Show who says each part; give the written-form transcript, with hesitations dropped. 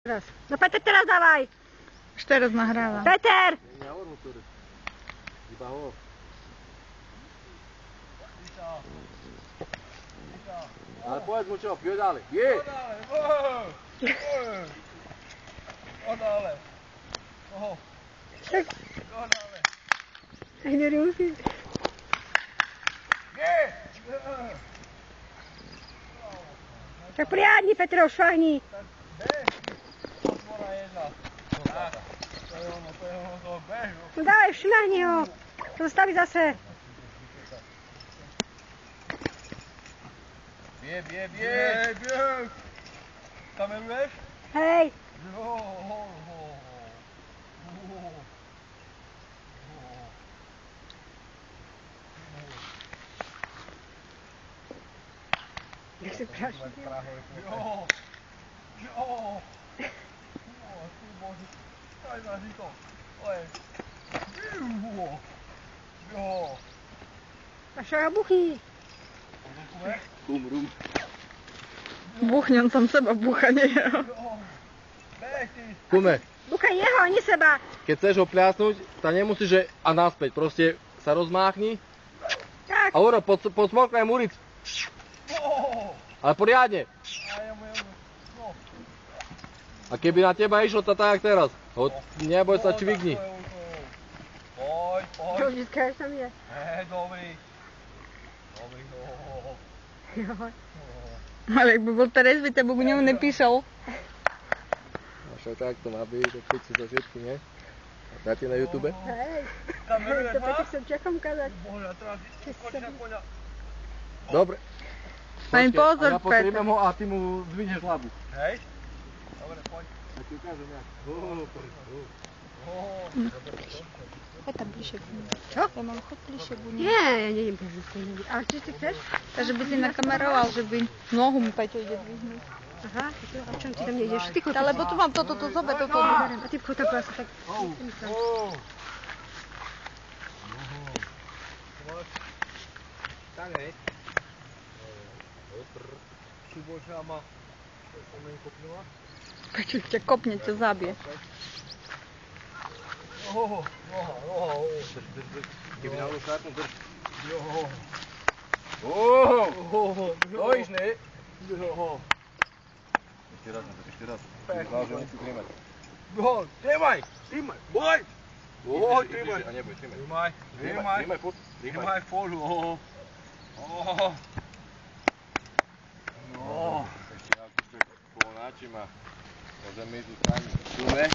Speaker 1: Teraz. No Peter, teraz dávaj!
Speaker 2: Už teraz nahrávam.
Speaker 1: Peter!
Speaker 3: Iba ho. Ale povedz mu čo, pio ďalej. Je!
Speaker 4: Odále. Oho.
Speaker 1: Tak.
Speaker 4: Odále.
Speaker 1: Tak nemusíš.
Speaker 4: Je!
Speaker 1: Tak priadni, Petro, švahni.
Speaker 4: Otvora jedna. Tak. To je ono, to bežu.
Speaker 1: No dávaj, šmahni ho. To staví zase.
Speaker 4: Bie. Kameruješ?
Speaker 1: Hej.
Speaker 4: Jo.
Speaker 1: Jak se praší.
Speaker 4: Jo. Ty bože. Daj na žito. Oj. Jo.
Speaker 1: A šaha buchni.
Speaker 3: Rum.
Speaker 2: Buchnem som seba búchanie.
Speaker 4: Bež ty.
Speaker 3: Kume,
Speaker 1: Buchaj jeho, ani seba.
Speaker 3: keď chceš ho pľasnúť, tak nemusíš, že a naspäť. Proste sa rozmáchni
Speaker 1: Tak.
Speaker 3: a uro, podsmoknaj muric. Ale poriadne.
Speaker 4: No.
Speaker 3: A keby na teba išlo to tak jak teraz, neboj sa, čvikni.
Speaker 4: Poď.
Speaker 1: Čo vždycky tam je.
Speaker 4: Dobrý.
Speaker 1: Jo.
Speaker 2: Ale ak by bol teraz, by tebe ňom nepísal.
Speaker 3: A však tak to má byť, to piči za všetky, nie? A dáte na YouTube?
Speaker 1: Hej.
Speaker 4: Kameruješ
Speaker 1: To
Speaker 4: ma?
Speaker 1: Petr chcem Čechom kazať.
Speaker 4: Bože, a teraz skoč na koňa.
Speaker 3: Dobre.
Speaker 2: Len
Speaker 3: Počkej,
Speaker 2: pozor,
Speaker 3: a ja potrebujem
Speaker 2: Peter.
Speaker 3: ho a ty mu zdvihneš hlavu.
Speaker 4: Hej? Dobre, poď.
Speaker 3: Ja ti ukážem jak.
Speaker 2: Choď tam bližšie k mne.
Speaker 1: Čo?
Speaker 2: Ja mám chod bližšie k mne.
Speaker 1: Nie, ja nejdem bez stejný. Ale čo ty chceš?
Speaker 2: Takže by si nakameroval, že by nohu mu Peťo ide dvihnúť.
Speaker 1: Aha, a čom ty tam nejdeš? Ty chodíš.
Speaker 2: Ale lebo tu mám toto zobe, toto.
Speaker 1: A ty vchod tam asi tak.
Speaker 3: Tak hej.
Speaker 4: Subočná ma. To mi kopnula.
Speaker 2: Peťo ťa kopne, ťa zabije.
Speaker 4: Noha.
Speaker 3: Keby na ľu šárnu drž.
Speaker 4: Jo.
Speaker 3: Stojíš, ne?
Speaker 4: Jo.
Speaker 3: Ešte raz. Vážne, musí trimať.
Speaker 4: Jo, trimaj. Boj. Boj,
Speaker 3: Iži,
Speaker 4: trimaj.
Speaker 3: a neboj, trimaj.
Speaker 4: Trimaj.
Speaker 3: Furt.
Speaker 4: Trimaj folu. No.
Speaker 3: Ešte ako ste ponáčima. Môžeme ísť do strany. Tu ne?